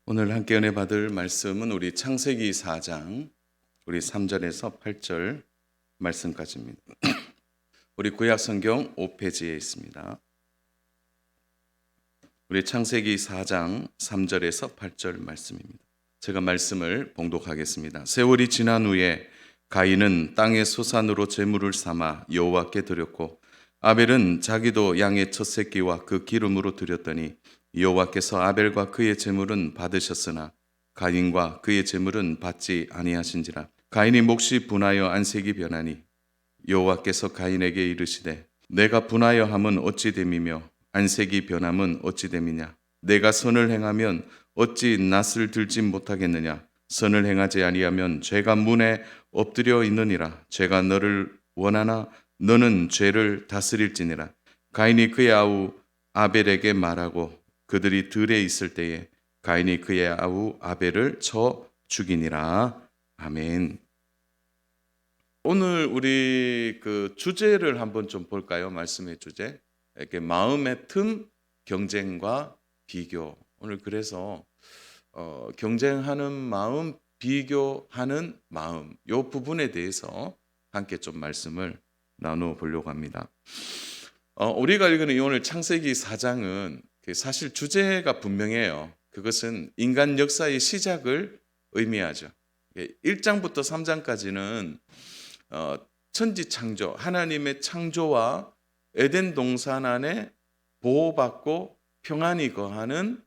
오늘 함께 은혜 받을 말씀은 우리 창세기 4장 우리 3절에서 8절 말씀까지입니다. 우리 구약 성경 5페이지에 있습니다. 우리 창세기 4장 3절에서 8절 말씀입니다. 제가 말씀을 봉독하겠습니다. 세월이 지난 후에 가인은 땅의 소산으로 제물을 삼아 여호와께 드렸고 아벨은 자기도 양의 첫 새끼와 그 기름으로 드렸더니 여호와께서 아벨과 그의 제물은 받으셨으나 가인과 그의 제물은 받지 아니하신지라. 가인이 몫이 분하여 안색이 변하니 여호와께서 가인에게 이르시되 내가 분하여 함은 어찌 됨이며 안색이 변함은 어찌 됨이냐. 내가 선을 행하면 어찌 낫을 들지 못하겠느냐. 선을 행하지 아니하면 죄가 문에 엎드려 있느니라. 죄가 너를 원하나 너는 죄를 다스릴지니라. 가인이 그의 아우 아벨에게 말하고 그들이 들에 있을 때에 가인이 그의 아우 아벨을 쳐 죽이니라. 아멘. 오늘 우리 그 주제를 한번 좀 볼까요? 말씀의 주제. 이렇게 마음의 틈, 경쟁과 비교. 오늘 그래서 경쟁하는 마음, 비교하는 마음, 이 부분에 대해서 함께 좀 말씀을 나누어 보려고 합니다. 우리가 읽는 오늘 창세기 4장은 사실 주제가 분명해요. 그것은 인간 역사의 시작을 의미하죠. 1장부터 3장까지는 천지 창조, 하나님의 창조와 에덴 동산 안에 보호받고 평안히 거하는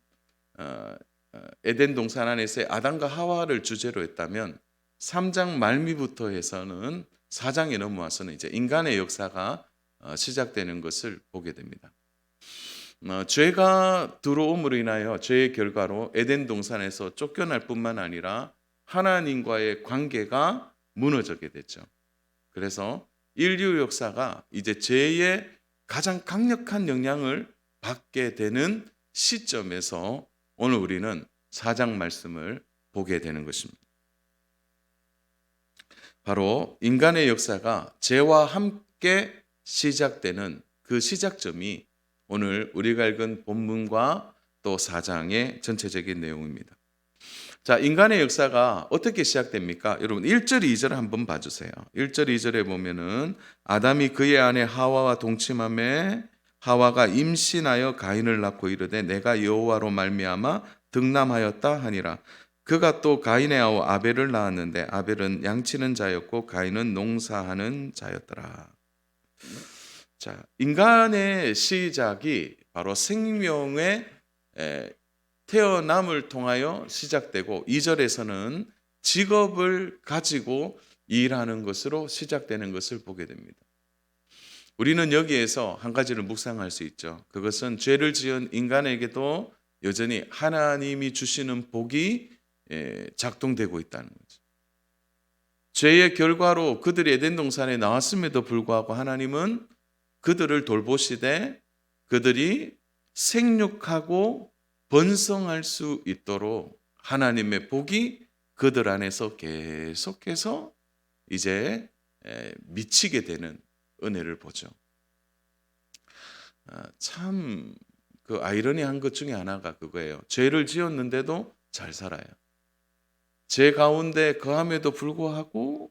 에덴 동산 안에서의 아담과 하와를 주제로 했다면 3장 말미부터 해서는 4장에 넘어와서는 이제 인간의 역사가 시작되는 것을 보게 됩니다. 죄가 들어옴으로 인하여 죄의 결과로 에덴 동산에서 쫓겨날 뿐만 아니라 하나님과의 관계가 무너지게 됐죠. 그래서 인류 역사가 이제 죄의 가장 강력한 영향을 받게 되는 시점에서 오늘 우리는 4장 말씀을 보게 되는 것입니다. 바로 인간의 역사가 죄와 함께 시작되는 그 시작점이 오늘 우리가 읽은 본문과 또 4장의 전체적인 내용입니다. 자, 인간의 역사가 어떻게 시작됩니까? 여러분 1절, 2절을 한번 봐주세요. 1절, 2절에 보면은 아담이 그의 아내 하와와 동침하매 하와가 임신하여 가인을 낳고 이르되 내가 여호와로 말미암아 득남하였다 하니라. 그가 또 가인의 아우 아벨을 낳았는데 아벨은 양치는 자였고 가인은 농사하는 자였더라. 자, 인간의 시작이 바로 생명의 태어남을 통하여 시작되고 2절에서는 직업을 가지고 일하는 것으로 시작되는 것을 보게 됩니다. 우리는 여기에서 한 가지를 묵상할 수 있죠. 그것은 죄를 지은 인간에게도 여전히 하나님이 주시는 복이 작동되고 있다는 거죠. 죄의 결과로 그들이 에덴 동산에 나왔음에도 불구하고 하나님은 그들을 돌보시되 그들이 생육하고 번성할 수 있도록 하나님의 복이 그들 안에서 계속해서 이제 미치게 되는 은혜를 보죠. 참 그 아이러니한 것 중에 하나가 그거예요. 죄를 지었는데도 잘 살아요. 죄 가운데 거함에도 불구하고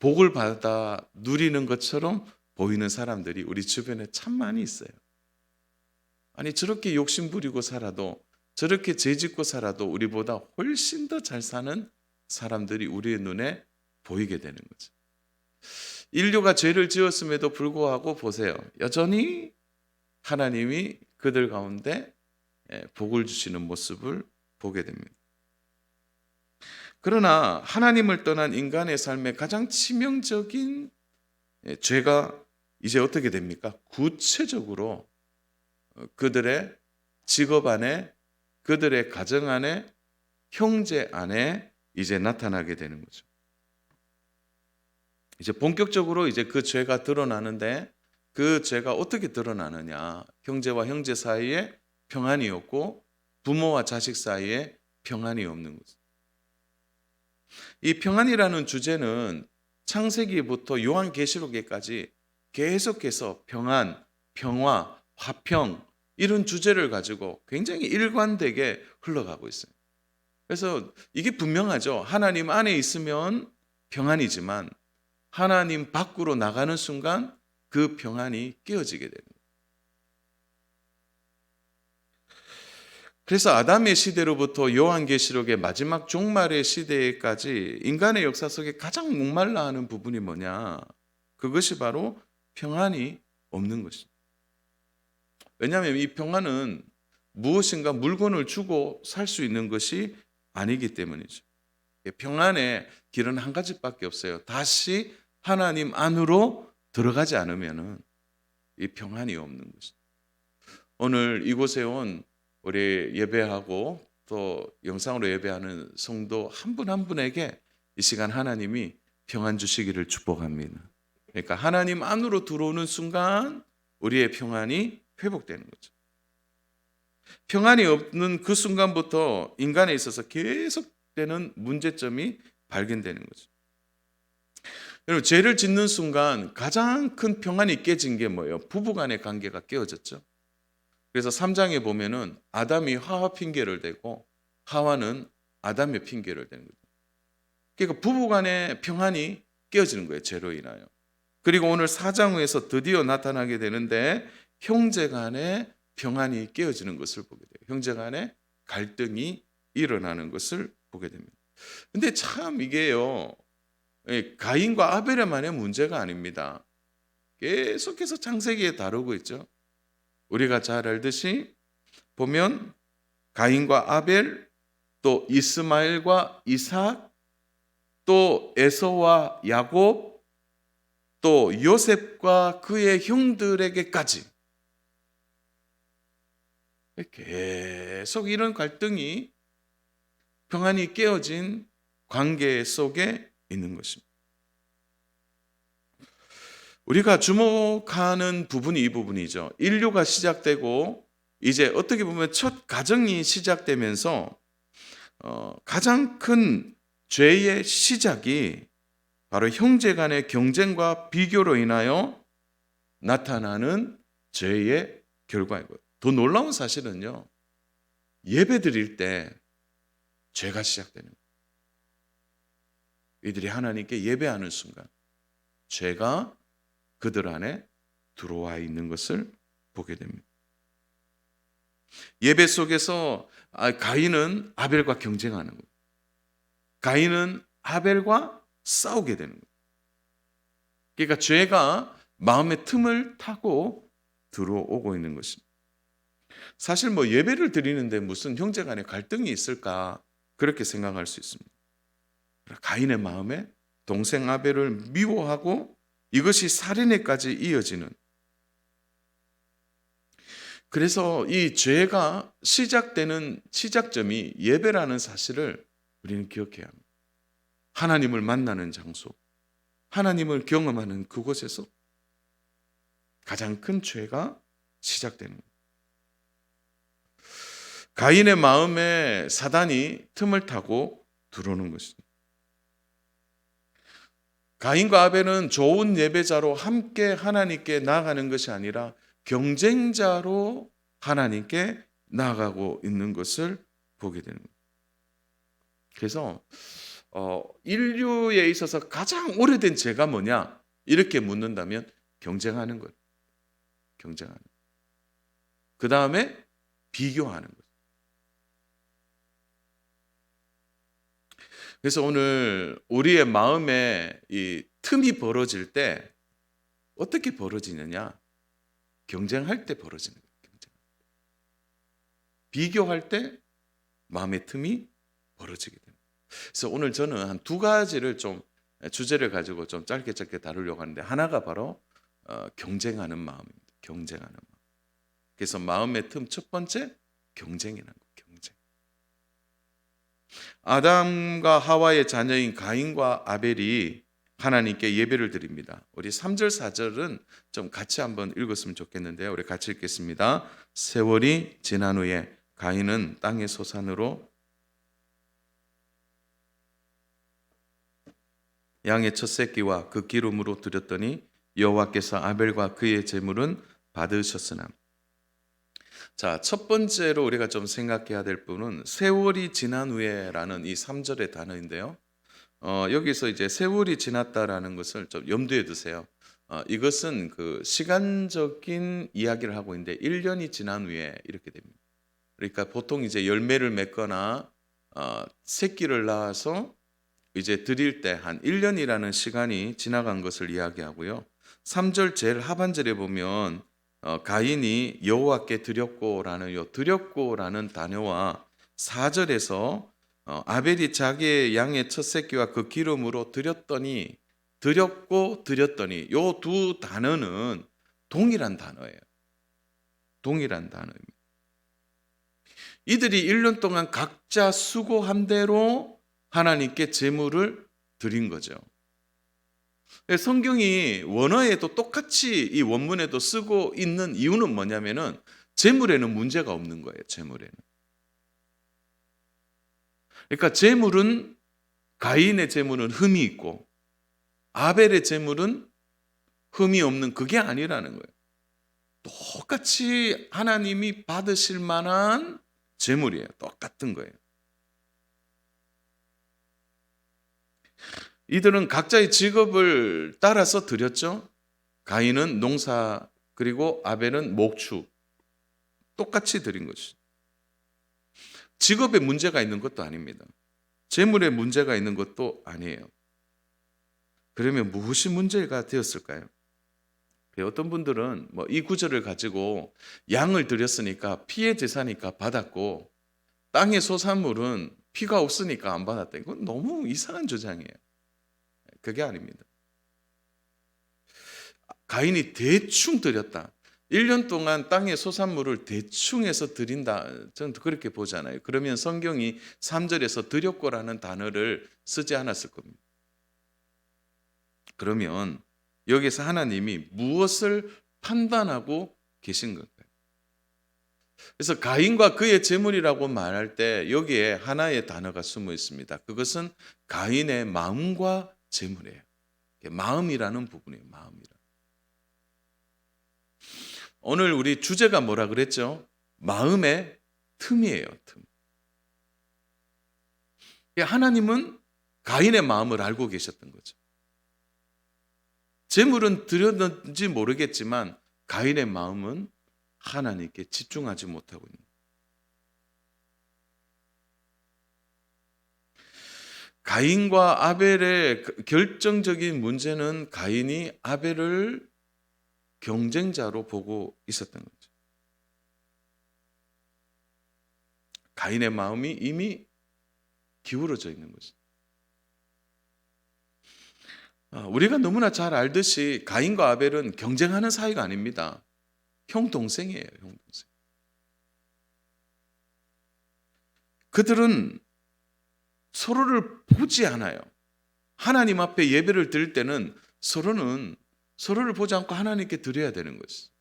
복을 받아 누리는 것처럼 보이는 사람들이 우리 주변에 참 많이 있어요. 아니 저렇게 욕심 부리고 살아도 저렇게 죄 짓고 살아도 우리보다 훨씬 더 잘 사는 사람들이 우리의 눈에 보이게 되는 거죠. 인류가 죄를 지었음에도 불구하고 보세요. 여전히 하나님이 그들 가운데 복을 주시는 모습을 보게 됩니다. 그러나 하나님을 떠난 인간의 삶의 가장 치명적인 죄가 이제 어떻게 됩니까? 구체적으로 그들의 직업 안에, 그들의 가정 안에, 형제 안에 이제 나타나게 되는 거죠. 이제 본격적으로 이제 그 죄가 드러나는데 그 죄가 어떻게 드러나느냐? 형제와 형제 사이에 평안이 없고 부모와 자식 사이에 평안이 없는 거죠. 이 평안이라는 주제는 창세기부터 요한계시록에까지 계속해서 평안, 평화, 화평 이런 주제를 가지고 굉장히 일관되게 흘러가고 있어요. 그래서 이게 분명하죠. 하나님 안에 있으면 평안이지만 하나님 밖으로 나가는 순간 그 평안이 깨어지게 되는 거예요. 그래서 아담의 시대로부터 요한계시록의 마지막 종말의 시대까지 인간의 역사 속에 가장 목말라 하는 부분이 뭐냐? 그것이 바로 평안이 없는 것입니다. 왜냐하면 이 평안은 무엇인가 물건을 주고 살 수 있는 것이 아니기 때문이죠. 평안의 길은 한 가지밖에 없어요. 다시 하나님 안으로 들어가지 않으면은 이 평안이 없는 것입니다. 오늘 이곳에 온 우리 예배하고 또 영상으로 예배하는 성도 한 분 한 분에게 이 시간 하나님이 평안 주시기를 축복합니다. 그러니까 하나님 안으로 들어오는 순간 우리의 평안이 회복되는 거죠. 평안이 없는 그 순간부터 인간에 있어서 계속되는 문제점이 발견되는 거죠. 여러분, 죄를 짓는 순간 가장 큰 평안이 깨진 게 뭐예요? 부부 간의 관계가 깨어졌죠. 그래서 3장에 보면은 아담이 하와 핑계를 대고 하와는 아담의 핑계를 대는 거죠. 그러니까 부부 간의 평안이 깨어지는 거예요. 죄로 인하여. 그리고 오늘 4장에서 드디어 나타나게 되는데 형제 간의 평안이 깨어지는 것을 보게 돼요. 형제 간의 갈등이 일어나는 것을 보게 됩니다. 근데 참 이게요, 가인과 아벨만의 문제가 아닙니다. 계속해서 창세기에 다루고 있죠. 우리가 잘 알듯이 보면 가인과 아벨, 또 이스마엘과 이삭, 또 에서와 야곱, 또 요셉과 그의 형들에게까지 계속 이런 갈등이 평안이 깨어진 관계 속에 있는 것입니다. 우리가 주목하는 부분이 이 부분이죠. 인류가 시작되고 이제 어떻게 보면 첫 가정이 시작되면서 가장 큰 죄의 시작이 바로 형제 간의 경쟁과 비교로 인하여 나타나는 죄의 결과이고요. 더 놀라운 사실은요, 예배 드릴 때 죄가 시작되는 거예요. 이들이 하나님께 예배하는 순간 죄가 그들 안에 들어와 있는 것을 보게 됩니다. 예배 속에서 가인은 아벨과 경쟁하는 거예요. 가인은 아벨과 싸우게 되는 거예요. 그러니까 죄가 마음의 틈을 타고 들어오고 있는 것입니다. 사실 뭐 예배를 드리는데 무슨 형제 간의 갈등이 있을까 그렇게 생각할 수 있습니다. 가인의 마음에 동생 아벨을 미워하고 이것이 살인에까지 이어지는, 그래서 이 죄가 시작되는 시작점이 예배라는 사실을 우리는 기억해야 합니다. 하나님을 만나는 장소, 하나님을 경험하는 그곳에서 가장 큰 죄가 시작되는 거예요. 가인의 마음에 사단이 틈을 타고 들어오는 것입니다. 가인과 아벨은 좋은 예배자로 함께 하나님께 나아가는 것이 아니라 경쟁자로 하나님께 나아가고 있는 것을 보게 되는 거예요. 그래서 인류에 있어서 가장 오래된 죄가 뭐냐? 이렇게 묻는다면 경쟁하는 거예요. 경쟁하는 거예요. 그 다음에 비교하는 거예요. 그래서 오늘 우리의 마음에 이 틈이 벌어질 때 어떻게 벌어지느냐? 경쟁할 때 벌어지는 거예요. 비교할 때 마음의 틈이 벌어지게 됩니다. 그래서 오늘 저는 한 두 가지를 좀 주제를 가지고 좀 짧게 다루려고 하는데, 하나가 바로 경쟁하는 마음입니다. 경쟁하는 마음. 그래서 마음의 틈 첫 번째, 경쟁이라는 거예요. 경쟁. 아담과 하와의 자녀인 가인과 아벨이 하나님께 예배를 드립니다. 우리 3절 4절은 좀 같이 한번 읽었으면 좋겠는데요. 우리 같이 읽겠습니다. 세월이 지난 후에 가인은 땅의 소산으로 양의 첫 새끼와 그 기름으로 드렸더니 여호와께서 아벨과 그의 제물은 받으셨으나. 자, 첫 번째로 우리가 좀 생각해야 될 부분은 세월이 지난 후에라는 이 3절의 단어인데요. 여기서 이제 세월이 지났다라는 것을 좀 염두에 두세요. 이것은 그 시간적인 이야기를 하고 있는데 1년이 지난 후에 이렇게 됩니다. 그러니까 보통 이제 열매를 맺거나 새끼를 낳아서 이제 드릴 때 한 1년이라는 시간이 지나간 것을 이야기하고요. 3절 제일 하반절에 보면 가인이 여호와께 드렸고라는 요 드렸고라는 단어와 4절에서 아벨이 자기의 양의 첫 새끼와 그 기름으로 드렸더니 드렸고 드렸더니 요 두 단어는 동일한 단어예요. 동일한 단어입니다. 이들이 1년 동안 각자 수고한 대로 하나님께 제물을 드린 거죠. 성경이 원어에도 똑같이 이 원문에도 쓰고 있는 이유는 뭐냐면은 제물에는 문제가 없는 거예요. 제물에는. 그러니까 제물은 가인의 제물은 흠이 있고 아벨의 제물은 흠이 없는 그게 아니라는 거예요. 똑같이 하나님이 받으실 만한 제물이에요. 똑같은 거예요. 이들은 각자의 직업을 따라서 드렸죠. 가인은 농사 그리고 아벨은 목축. 똑같이 드린 것이죠. 직업에 문제가 있는 것도 아닙니다. 재물에 문제가 있는 것도 아니에요. 그러면 무엇이 문제가 되었을까요? 어떤 분들은 뭐 이 구절을 가지고 양을 드렸으니까 피의 제사니까 받았고 땅의 소산물은 피가 없으니까 안 받았다. 이건 너무 이상한 주장이에요. 그게 아닙니다. 가인이 대충 드렸다. 1년 동안 땅의 소산물을 대충 해서 드린다. 저는 그렇게 보잖아요. 그러면 성경이 3절에서 드렸고라는 단어를 쓰지 않았을 겁니다. 그러면 여기서 하나님이 무엇을 판단하고 계신 걸까요? 그래서 가인과 그의 제물이라고 말할 때 여기에 하나의 단어가 숨어 있습니다. 그것은 가인의 마음과 제물이에요. 마음이라는 부분이에요. 마음이라. 오늘 우리 주제가 뭐라 그랬죠? 마음의 틈이에요. 틈. 하나님은 가인의 마음을 알고 계셨던 거죠. 제물은 드렸는지 모르겠지만 가인의 마음은 하나님께 집중하지 못하고 있는 거예요. 가인과 아벨의 결정적인 문제는 가인이 아벨을 경쟁자로 보고 있었던 거죠. 가인의 마음이 이미 기울어져 있는 거죠. 우리가 너무나 잘 알듯이 가인과 아벨은 경쟁하는 사이가 아닙니다. 형 동생이에요. 형 동생. 그들은 서로를 보지 않아요. 하나님 앞에 예배를 드릴 때는 서로를 보지 않고 하나님께 드려야 되는 것이죠.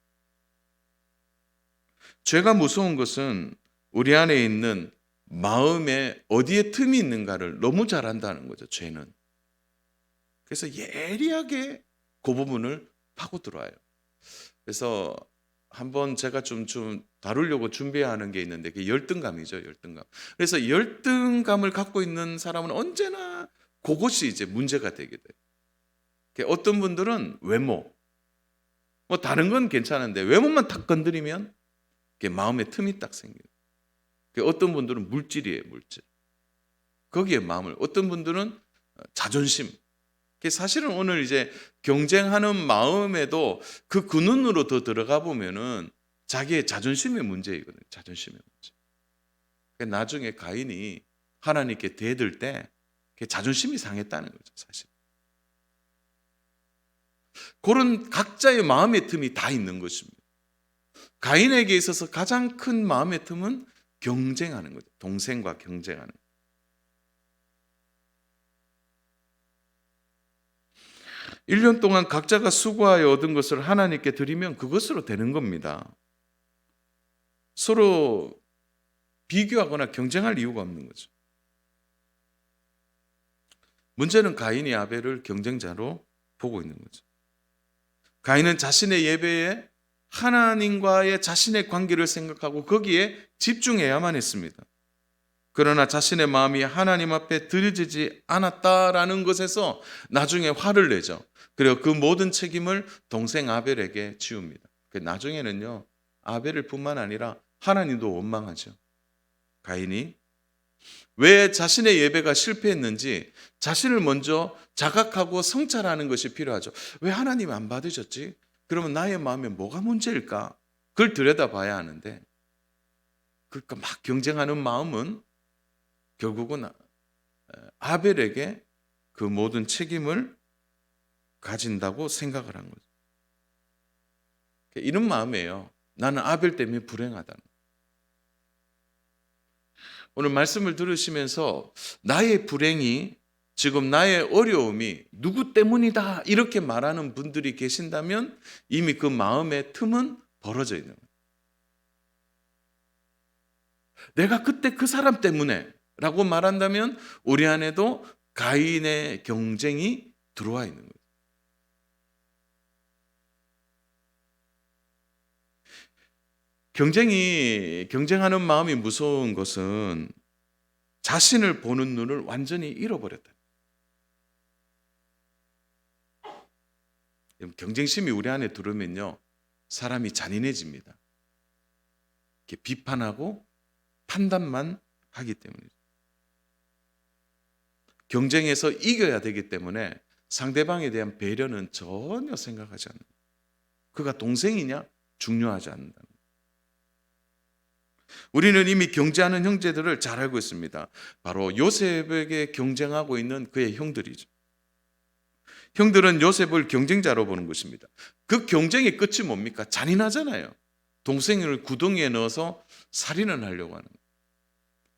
죄가 무서운 것은 우리 안에 있는 마음에 어디에 틈이 있는가를 너무 잘 안다는 거죠. 죄는. 그래서 예리하게 그 부분을 파고 들어와요. 그래서 한번 제가 좀 다루려고 준비하는 게 있는데 그게 열등감이죠. 열등감. 그래서 열등감을 갖고 있는 사람은 언제나 그것이 이제 문제가 되게 돼요. 어떤 분들은 외모, 뭐 다른 건 괜찮은데 외모만 탁 건드리면 마음에 틈이 딱 생겨요. 어떤 분들은 물질이에요. 물질. 거기에 마음을. 어떤 분들은 자존심. 사실은 오늘 이제 경쟁하는 마음에도 그 근원으로 더 들어가 보면은 자기의 자존심의 문제이거든요. 자존심의 문제. 나중에 가인이 하나님께 대들 때 자존심이 상했다는 거죠, 사실. 그런 각자의 마음의 틈이 다 있는 것입니다. 가인에게 있어서 가장 큰 마음의 틈은 경쟁하는 거죠. 동생과 경쟁하는 거죠. 1년 동안 각자가 수고하여 얻은 것을 하나님께 드리면 그것으로 되는 겁니다. 서로 비교하거나 경쟁할 이유가 없는 거죠. 문제는 가인이 아벨을 경쟁자로 보고 있는 거죠. 가인은 자신의 예배에 하나님과의 자신의 관계를 생각하고 거기에 집중해야만 했습니다. 그러나 자신의 마음이 하나님 앞에 드려지지 않았다라는 것에서 나중에 화를 내죠. 그리고 그 모든 책임을 동생 아벨에게 지웁니다. 나중에는요, 아벨을 뿐만 아니라 하나님도 원망하죠. 가인이 왜 자신의 예배가 실패했는지 자신을 먼저 자각하고 성찰하는 것이 필요하죠. 왜 하나님 안 받으셨지? 그러면 나의 마음에 뭐가 문제일까? 그걸 들여다봐야 하는데, 그러니까 막 경쟁하는 마음은 결국은 아벨에게 그 모든 책임을 가진다고 생각을 한 거죠. 이런 마음이에요. 나는 아벨 때문에 불행하다는. 오늘 말씀을 들으시면서 나의 불행이, 지금 나의 어려움이 누구 때문이다 이렇게 말하는 분들이 계신다면 이미 그 마음의 틈은 벌어져 있는 거예요. 내가 그때 그 사람 때문에 라고 말한다면 우리 안에도 가인의 경쟁이 들어와 있는 거예요. 경쟁하는 마음이 무서운 것은 자신을 보는 눈을 완전히 잃어버렸다. 경쟁심이 우리 안에 들어오면요, 사람이 잔인해집니다. 이렇게 비판하고 판단만 하기 때문이죠. 경쟁에서 이겨야 되기 때문에 상대방에 대한 배려는 전혀 생각하지 않는 거예요. 그가 동생이냐? 중요하지 않는다. 우리는 이미 경쟁하는 형제들을 잘 알고 있습니다. 바로 요셉에게 경쟁하고 있는 그의 형들이죠. 형들은 요셉을 경쟁자로 보는 것입니다. 그 경쟁의 끝이 뭡니까? 잔인하잖아요. 동생을 구덩이에 넣어서 살인을 하려고 하는 거예요.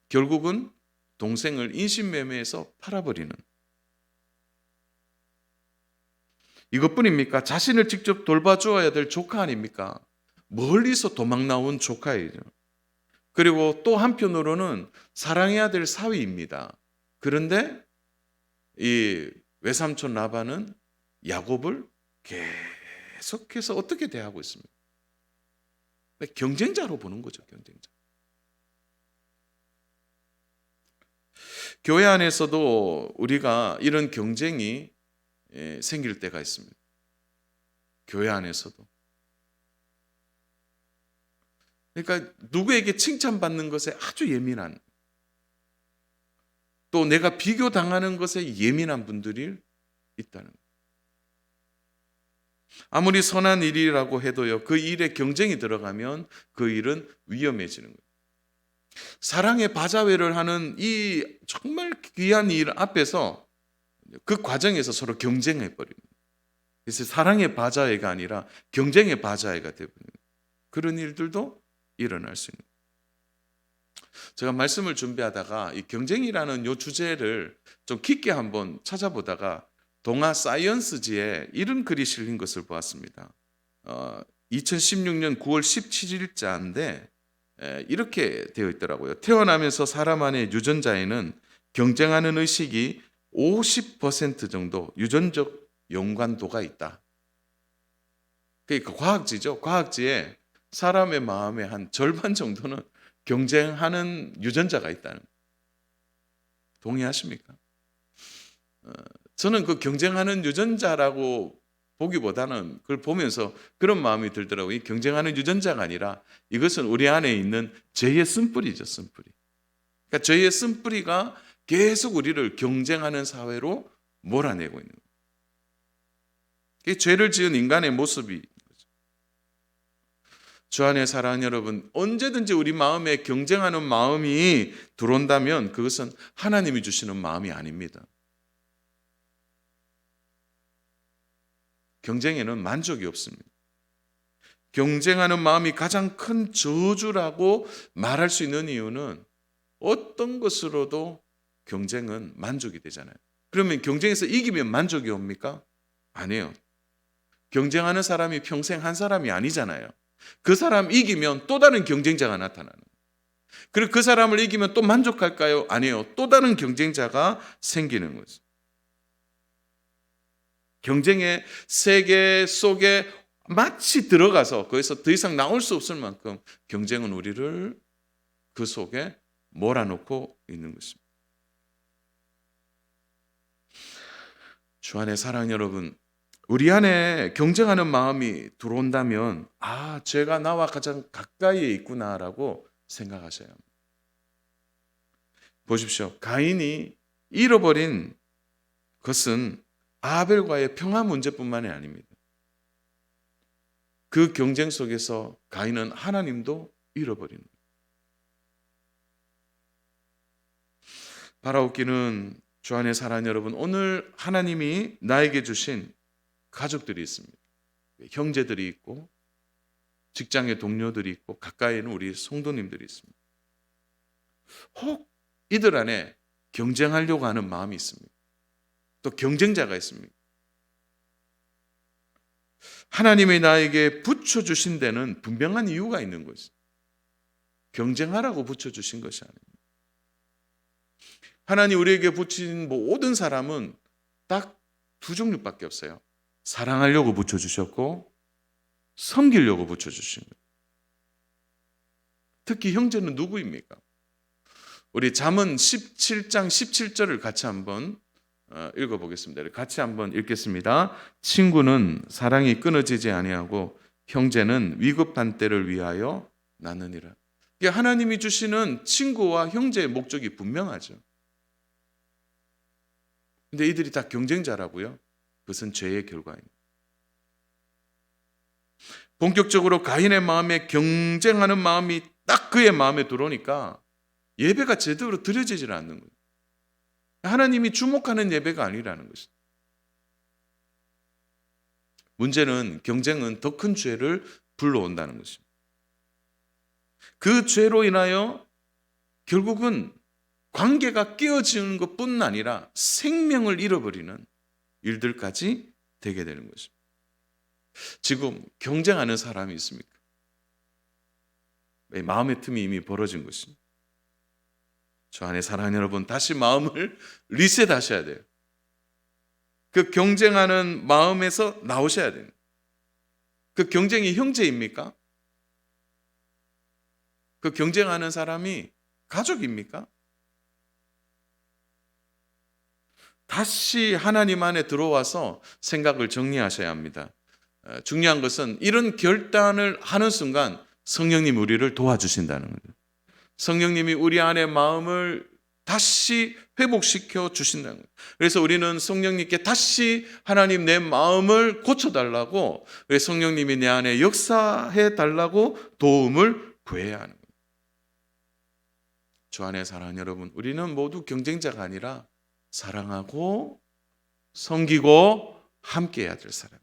결국은 동생을 인신매매해서 팔아버리는. 이것뿐입니까? 자신을 직접 돌봐주어야 될 조카 아닙니까? 멀리서 도망 나온 조카이죠. 그리고 또 한편으로는 사랑해야 될 사위입니다. 그런데 이 외삼촌 라반은 야곱을 계속해서 어떻게 대하고 있습니까? 경쟁자로 보는 거죠, 경쟁자. 교회 안에서도 우리가 이런 경쟁이 생길 때가 있습니다. 교회 안에서도. 그러니까 누구에게 칭찬받는 것에 아주 예민한, 또 내가 비교당하는 것에 예민한 분들이 있다는 거예요. 아무리 선한 일이라고 해도요, 그 일에 경쟁이 들어가면 그 일은 위험해지는 거예요. 사랑의 바자회를 하는 이 정말 귀한 일 앞에서 그 과정에서 서로 경쟁해버립니다. 그래서 사랑의 바자회가 아니라 경쟁의 바자회가 되어버립니다. 그런 일들도 일어날 수 있는 거예요. 제가 말씀을 준비하다가 이 경쟁이라는 이 주제를 좀 깊게 한번 찾아보다가 동아 사이언스지에 이런 글이 실린 것을 보았습니다. 2016년 9월 17일자인데 이렇게 되어 있더라고요. 태어나면서 사람 안의 유전자에는 경쟁하는 의식이 50% 정도 유전적 연관도가 있다. 그러니까 과학지죠. 과학지에 사람의 마음의 한 절반 정도는 경쟁하는 유전자가 있다는 거예요. 동의하십니까? 저는 그 경쟁하는 유전자라고 보기보다는 그걸 보면서 그런 마음이 들더라고요. 이 경쟁하는 유전자가 아니라 이것은 우리 안에 있는 죄의 쓴뿌리죠, 쓴뿌리. 그러니까 죄의 쓴뿌리가 계속 우리를 경쟁하는 사회로 몰아내고 있는 거예요. 그게 죄를 지은 인간의 모습이 거죠. 주 안에 사랑하는 여러분, 언제든지 우리 마음에 경쟁하는 마음이 들어온다면 그것은 하나님이 주시는 마음이 아닙니다. 경쟁에는 만족이 없습니다. 경쟁하는 마음이 가장 큰 저주라고 말할 수 있는 이유는 어떤 것으로도 경쟁은 만족이 되잖아요. 그러면 경쟁에서 이기면 만족이 옵니까? 아니에요. 경쟁하는 사람이 평생 한 사람이 아니잖아요. 그 사람 이기면 또 다른 경쟁자가 나타나는 거예요. 그리고 그 사람을 이기면 또 만족할까요? 아니에요. 또 다른 경쟁자가 생기는 거죠. 경쟁의 세계 속에 마치 들어가서 거기서 더 이상 나올 수 없을 만큼 경쟁은 우리를 그 속에 몰아넣고 있는 것입니다. 주 안에 사랑 여러분, 우리 안에 경쟁하는 마음이 들어온다면 죄가 나와 가장 가까이에 있구나라고 생각하셔야 합니다. 보십시오. 가인이 잃어버린 것은 아벨과의 평화 문제뿐만이 아닙니다. 그 경쟁 속에서 가인은 하나님도 잃어버린 거예요. 바라옵기는 주 안에 사랑하는 여러분, 오늘 하나님이 나에게 주신 가족들이 있습니다. 형제들이 있고 직장의 동료들이 있고 가까이는 우리 성도님들이 있습니다. 혹 이들 안에 경쟁하려고 하는 마음이 있습니다. 또 경쟁자가 있습니다. 하나님이 나에게 붙여주신 데는 분명한 이유가 있는 것이죠. 경쟁하라고 붙여주신 것이 아닙니다. 하나님 우리에게 붙인 모든 사람은 딱 두 종류밖에 없어요. 사랑하려고 붙여주셨고 섬기려고 붙여주신 거예요. 특히 형제는 누구입니까? 우리 잠언 17장 17절을 같이 한번 읽어보겠습니다. 같이 한번 읽겠습니다. 친구는 사랑이 끊어지지 아니하고 형제는 위급한 때를 위하여 나느니라. 하나님이 주시는 친구와 형제의 목적이 분명하죠. 근데 이들이 다 경쟁자라고요? 그것은 죄의 결과입니다. 본격적으로 가인의 마음에 경쟁하는 마음이 딱 그의 마음에 들어오니까 예배가 제대로 드려지질 않는 거예요. 하나님이 주목하는 예배가 아니라는 것입니다. 문제는 경쟁은 더 큰 죄를 불러온다는 것입니다. 그 죄로 인하여 결국은 관계가 깨어지는 것뿐 아니라 생명을 잃어버리는 일들까지 되게 되는 것입니다. 지금 경쟁하는 사람이 있습니까? 마음의 틈이 이미 벌어진 것입니다. 저 안에 사랑하는 여러분, 다시 마음을 리셋하셔야 돼요. 그 경쟁하는 마음에서 나오셔야 돼요. 그 경쟁이 형제입니까? 그 경쟁하는 사람이 가족입니까? 다시 하나님 안에 들어와서 생각을 정리하셔야 합니다. 중요한 것은 이런 결단을 하는 순간 성령님이 우리를 도와주신다는 거예요. 성령님이 우리 안의 마음을 다시 회복시켜 주신다는 거예요. 그래서 우리는 성령님께 다시 하나님 내 마음을 고쳐달라고, 성령님이 내 안에 역사해 달라고 도움을 구해야 하는 거예요. 주 안에 사랑하는 여러분, 우리는 모두 경쟁자가 아니라 사랑하고 섬기고 함께해야 될 사람.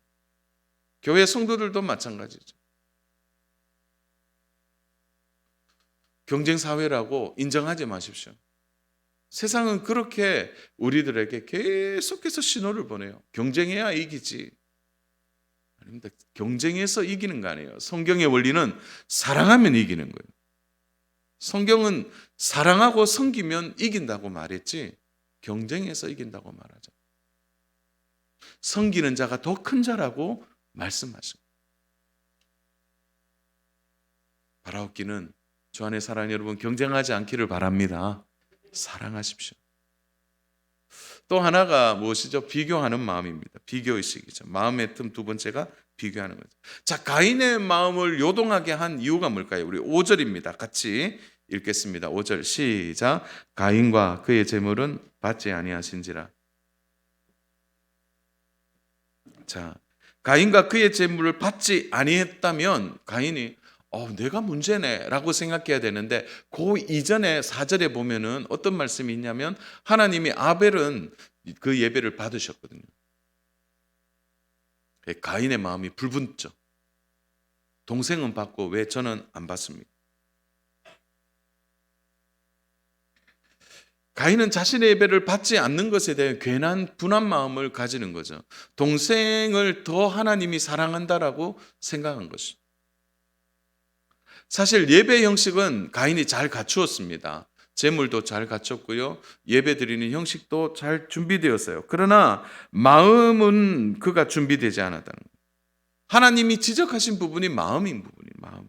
교회 성도들도 마찬가지죠. 경쟁 사회라고 인정하지 마십시오. 세상은 그렇게 우리들에게 계속해서 신호를 보내요. 경쟁해야 이기지. 아닙니다. 경쟁해서 이기는 거 아니에요. 성경의 원리는 사랑하면 이기는 거예요. 성경은 사랑하고 섬기면 이긴다고 말했지 경쟁해서 이긴다고 말하죠. 섬기는 자가 더 큰 자라고 말씀하십니다. 바라옵기는 주 안에 사랑하는 여러분, 경쟁하지 않기를 바랍니다. 사랑하십시오. 또 하나가 무엇이죠? 비교하는 마음입니다. 비교의식이죠. 마음의 틈 두 번째가 비교하는 거죠. 자, 가인의 마음을 요동하게 한 이유가 뭘까요? 우리 5절입니다. 같이 읽겠습니다. 5절 시작. 가인과 그의 재물은 받지 아니하신지라. 자, 가인과 그의 재물을 받지 아니했다면 가인이 내가 문제네 라고 생각해야 되는데, 그 이전에 4절에 보면은 어떤 말씀이 있냐면 하나님이 아벨은 그 예배를 받으셨거든요. 가인의 마음이 불붙죠. 동생은 받고 왜 저는 안 받습니까? 가인은 자신의 예배를 받지 않는 것에 대해 괜한 분한 마음을 가지는 거죠. 동생을 더 하나님이 사랑한다라고 생각한 것이죠. 사실 예배 형식은 가인이 잘 갖추었습니다. 제물도 잘 갖췄고요. 예배 드리는 형식도 잘 준비되었어요. 그러나 마음은 그가 준비되지 않았다는 거예요. 하나님이 지적하신 부분이 마음인 부분이 마음.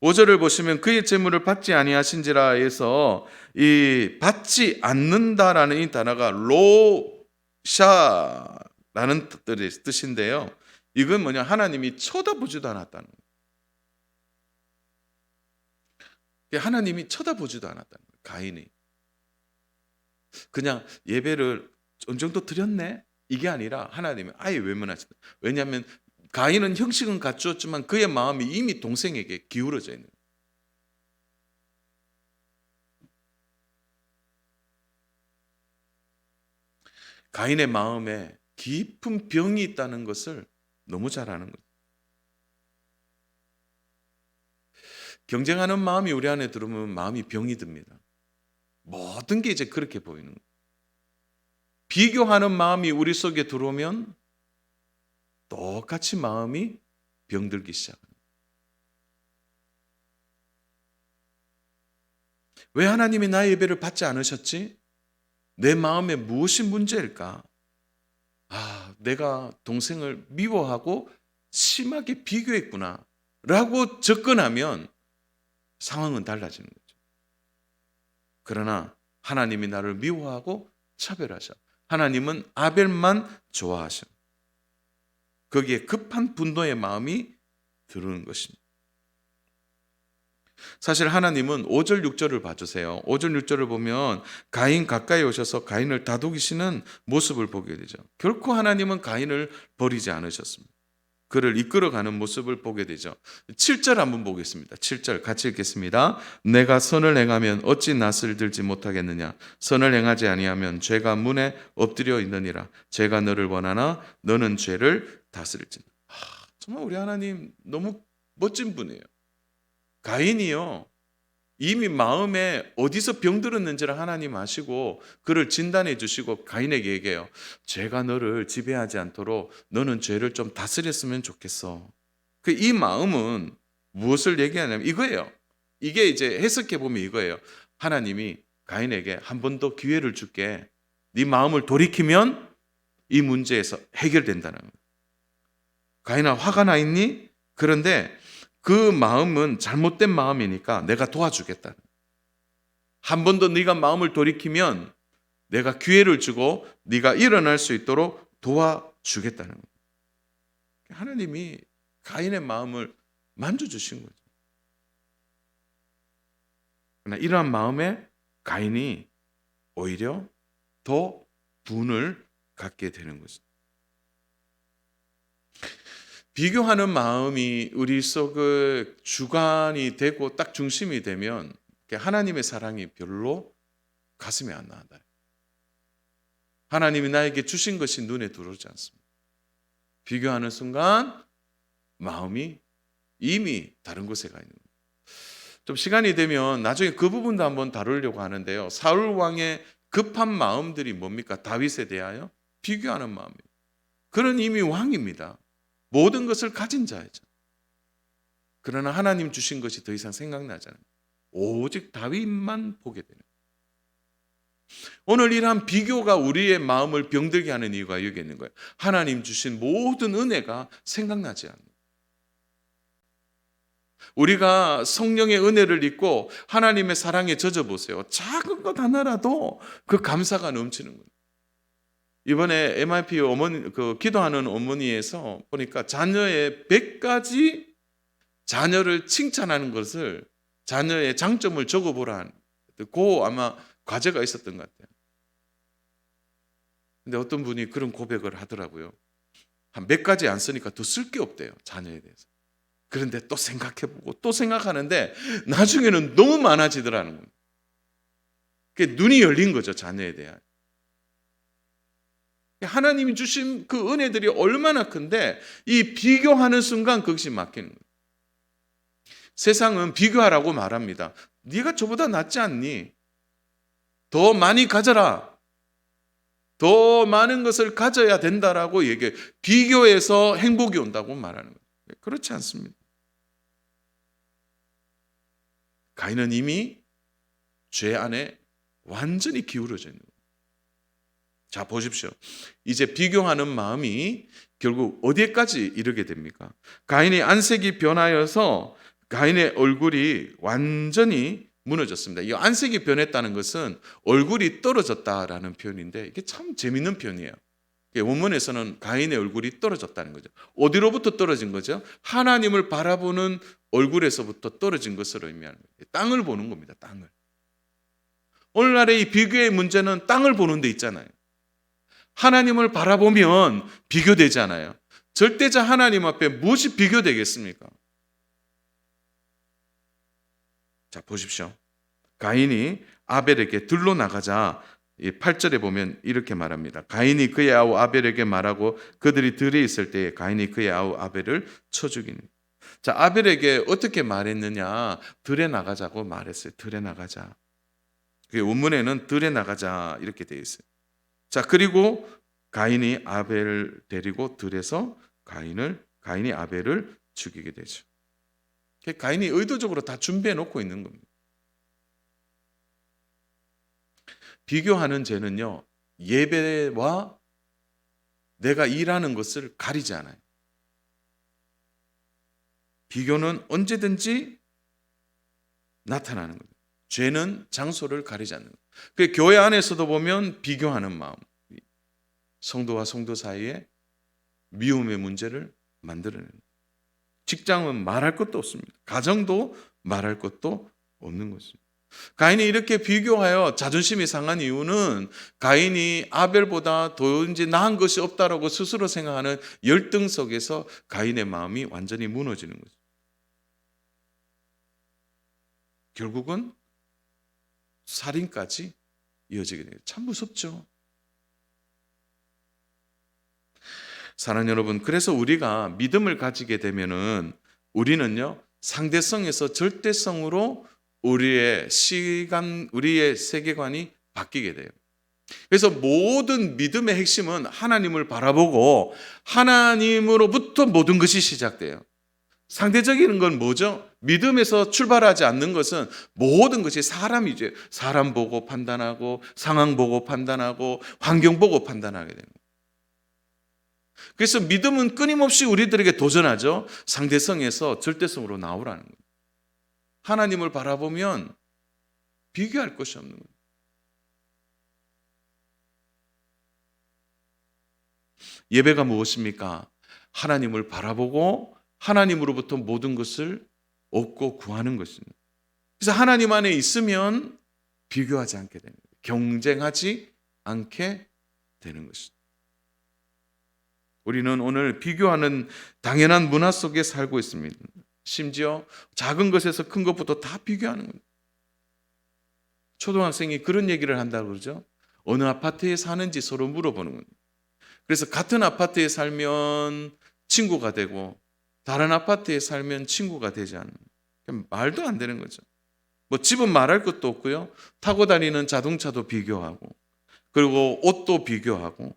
5절을 보시면 그의 재물을 받지 아니하신지라에서 이 받지 않는다라는 이 단어가 로샤라는 뜻인데요. 이건 뭐냐? 하나님이 쳐다보지도 않았다는 거예요. 하나님이 쳐다보지도 않았다는 거예요. 가인이 그냥 예배를 어느 정도 드렸네? 이게 아니라 하나님이 아예 외면하셨다. 왜냐하면 가인은 형식은 갖추었지만 그의 마음이 이미 동생에게 기울어져 있는 거예요. 가인의 마음에 깊은 병이 있다는 것을 너무 잘 아는 거죠. 경쟁하는 마음이 우리 안에 들어오면 마음이 병이 듭니다. 모든 게 이제 그렇게 보이는 거예요. 비교하는 마음이 우리 속에 들어오면 똑같이 마음이 병들기 시작합니다. 왜 하나님이 나의 예배를 받지 않으셨지? 내 마음에 무엇이 문제일까? 내가 동생을 미워하고 심하게 비교했구나 라고 접근하면 상황은 달라지는 거죠. 그러나 하나님이 나를 미워하고 차별하셔. 하나님은 아벨만 좋아하셔. 거기에 급한 분노의 마음이 들어오는 것입니다. 사실 하나님은 5절 6절을 봐주세요. 5절 6절을 보면 가인 가까이 오셔서 가인을 다독이시는 모습을 보게 되죠. 결코 하나님은 가인을 버리지 않으셨습니다. 그를 이끌어가는 모습을 보게 되죠. 7절 한번 보겠습니다. 7절 같이 읽겠습니다. 내가 선을 행하면 어찌 낯을 들지 못하겠느냐. 선을 행하지 아니하면 죄가 문에 엎드려 있느니라. 죄가 너를 원하나 너는 죄를 다스릴지니. 정말 우리 하나님 너무 멋진 분이에요. 가인이요, 이미 마음에 어디서 병들었는지를 하나님 아시고 그를 진단해 주시고 가인에게 얘기해요. 죄가 너를 지배하지 않도록 너는 죄를 좀 다스렸으면 좋겠어. 이 마음은 무엇을 얘기하냐면 이거예요. 이게 이제 해석해 보면 이거예요. 하나님이 가인에게 한 번 더 기회를 줄게. 네 마음을 돌이키면 이 문제에서 해결된다는 거예요. 가인아, 화가 나 있니? 그런데 그 마음은 잘못된 마음이니까 내가 도와주겠다. 한 번 더 네가 마음을 돌이키면 내가 기회를 주고 네가 일어날 수 있도록 도와주겠다는 거예요. 하나님이 가인의 마음을 만져주신 거죠. 그러나 이러한 마음에 가인이 오히려 더 분을 갖게 되는 거죠. 비교하는 마음이 우리 속의 주관이 되고 딱 중심이 되면 하나님의 사랑이 별로 가슴에 안 나와요. 하나님이 나에게 주신 것이 눈에 들어오지 않습니다. 비교하는 순간 마음이 이미 다른 곳에 가 있는 거예요. 좀 시간이 되면 나중에 그 부분도 한번 다루려고 하는데요. 사울 왕의 급한 마음들이 뭡니까? 다윗에 대하여 비교하는 마음이에요. 그는 이미 왕입니다. 모든 것을 가진 자이죠. 그러나 하나님 주신 것이 더 이상 생각나지 않아요. 오직 다윗만 보게 되는 거예요. 오늘 이러한 비교가 우리의 마음을 병들게 하는 이유가 여기 있는 거예요. 하나님 주신 모든 은혜가 생각나지 않는 거예요. 우리가 성령의 은혜를 입고 하나님의 사랑에 젖어 보세요. 작은 것 하나라도 그 감사가 넘치는 거예요. 이번에 MIP 어머니 기도하는 어머니에서 보니까 자녀의 100가지 자녀를 칭찬하는 것을 자녀의 장점을 적어보라. 그 아마 과제가 있었던 것 같아요. 근데 어떤 분이 그런 고백을 하더라고요. 한 몇 가지 안 쓰니까 더 쓸 게 없대요. 자녀에 대해서. 그런데 또 생각해보고 또 생각하는데 나중에는 너무 많아지더라는 거예요. 그게 눈이 열린 거죠. 자녀에 대한. 하나님이 주신 그 은혜들이 얼마나 큰데 이 비교하는 순간 그것이 막히는 거예요. 세상은 비교하라고 말합니다. 네가 저보다 낫지 않니? 더 많이 가져라. 더 많은 것을 가져야 된다라고 얘기해요. 비교해서 행복이 온다고 말하는 거예요. 그렇지 않습니다. 가인은 이미 죄 안에 완전히 기울어져 있는 거예요. 자, 보십시오. 이제 비교하는 마음이 결국 어디까지 이르게 됩니까? 가인의 안색이 변하여서 가인의 얼굴이 완전히 무너졌습니다. 이 안색이 변했다는 것은 얼굴이 떨어졌다라는 표현인데 이게 참 재밌는 표현이에요. 원문에서는 가인의 얼굴이 떨어졌다는 거죠. 어디로부터 떨어진 거죠? 하나님을 바라보는 얼굴에서부터 떨어진 것으로 의미하는 거예요. 땅을 보는 겁니다. 땅을. 오늘날의 이 비교의 문제는 땅을 보는 데 있잖아요. 하나님을 바라보면 비교되잖아요. 절대자 하나님 앞에 무엇이 비교되겠습니까? 자, 보십시오. 가인이 아벨에게 들러 나가자 8절에 보면 이렇게 말합니다. 가인이 그의 아우 아벨에게 말하고 그들이 들에 있을 때에 가인이 그의 아우 아벨을 쳐 죽이니. 자, 아벨에게 어떻게 말했느냐? 들에 나가자고 말했어요. 들에 나가자. 그 원문에는 들에 나가자 이렇게 되어 있어요. 자, 그리고 가인이 아벨을 데리고 들에서 가인이 아벨을 죽이게 되죠. 가인이 의도적으로 다 준비해 놓고 있는 겁니다. 비교하는 죄는요, 예배와 내가 일하는 것을 가리지 않아요. 비교는 언제든지 나타나는 거예요. 죄는 장소를 가리지 않는 거예요. 그 교회 안에서도 보면 비교하는 마음, 성도와 성도 사이에 미움의 문제를 만들어내는 거예요. 직장은 말할 것도 없습니다. 가정도 말할 것도 없는 것입니다. 가인이 이렇게 비교하여 자존심이 상한 이유는 가인이 아벨보다 도무지 나은 것이 없다라고 스스로 생각하는 열등 속에서 가인의 마음이 완전히 무너지는 거죠. 결국은 살인까지 이어지게 돼요. 참 무섭죠. 사랑하는 여러분, 그래서 우리가 믿음을 가지게 되면은 우리는요, 상대성에서 절대성으로 우리의 시간, 우리의 세계관이 바뀌게 돼요. 그래서 모든 믿음의 핵심은 하나님을 바라보고 하나님으로부터 모든 것이 시작돼요. 상대적인 건 뭐죠? 믿음에서 출발하지 않는 것은 모든 것이 사람이죠. 사람 보고 판단하고 상황 보고 판단하고 환경 보고 판단하게 되는 거예요. 그래서 믿음은 끊임없이 우리들에게 도전하죠. 상대성에서 절대성으로 나오라는 거예요. 하나님을 바라보면 비교할 것이 없는 거예요. 예배가 무엇입니까? 하나님을 바라보고 하나님으로부터 모든 것을 얻고 구하는 것입니다. 그래서 하나님 안에 있으면 비교하지 않게 되는 거예요. 경쟁하지 않게 되는 것입니다. 우리는 오늘 비교하는 당연한 문화 속에 살고 있습니다. 심지어 작은 것에서 큰 것부터 다 비교하는 겁니다. 초등학생이 그런 얘기를 한다고 그러죠. 어느 아파트에 사는지 서로 물어보는 겁니다. 그래서 같은 아파트에 살면 친구가 되고 다른 아파트에 살면 친구가 되지 않는, 말도 안 되는 거죠. 뭐 집은 말할 것도 없고요. 타고 다니는 자동차도 비교하고, 그리고 옷도 비교하고,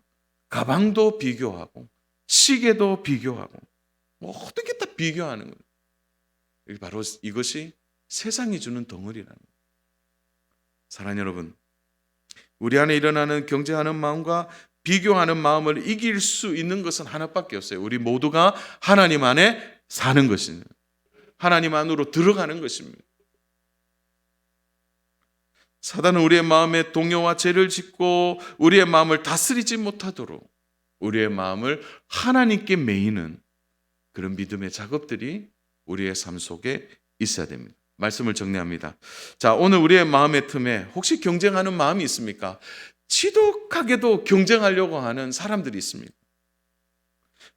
가방도 비교하고, 시계도 비교하고, 뭐 어떻게 다 비교하는 거예요. 바로 이것이 세상이 주는 덩어리라는 거예요. 사랑하는 여러분, 우리 안에 일어나는 경쟁하는 마음과 비교하는 마음을 이길 수 있는 것은 하나밖에 없어요. 우리 모두가 하나님 안에 사는 것입니다. 하나님 안으로 들어가는 것입니다. 사단은 우리의 마음에 동요와 죄를 짓고 우리의 마음을 다스리지 못하도록 우리의 마음을 하나님께 매이는 그런 믿음의 작업들이 우리의 삶 속에 있어야 됩니다. 말씀을 정리합니다. 자, 오늘 우리의 마음의 틈에 혹시 경쟁하는 마음이 있습니까? 지독하게도 경쟁하려고 하는 사람들이 있습니다.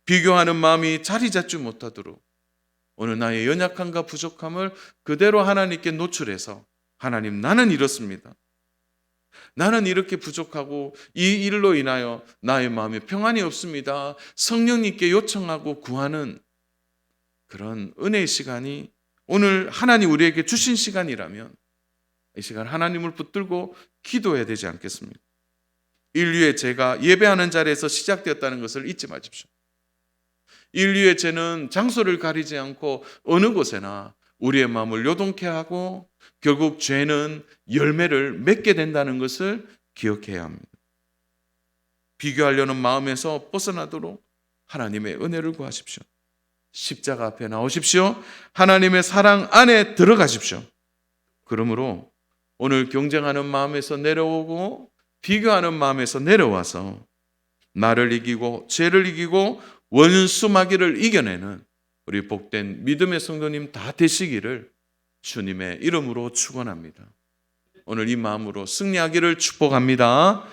비교하는 마음이 자리 잡지 못하도록 오늘 나의 연약함과 부족함을 그대로 하나님께 노출해서 하나님, 나는 이렇습니다. 나는 이렇게 부족하고 이 일로 인하여 나의 마음에 평안이 없습니다. 성령님께 요청하고 구하는 그런 은혜의 시간이 오늘 하나님 우리에게 주신 시간이라면 이 시간 하나님을 붙들고 기도해야 되지 않겠습니까? 인류의 죄가 예배하는 자리에서 시작되었다는 것을 잊지 마십시오. 인류의 죄는 장소를 가리지 않고 어느 곳에나 우리의 마음을 요동케 하고 결국 죄는 열매를 맺게 된다는 것을 기억해야 합니다. 비교하려는 마음에서 벗어나도록 하나님의 은혜를 구하십시오. 십자가 앞에 나오십시오. 하나님의 사랑 안에 들어가십시오. 그러므로 오늘 경쟁하는 마음에서 내려오고 비교하는 마음에서 내려와서 나를 이기고 죄를 이기고 원수 마귀를 이겨내는 우리 복된 믿음의 성도님 다 되시기를 주님의 이름으로 축원합니다. 오늘 이 마음으로 승리하기를 축복합니다.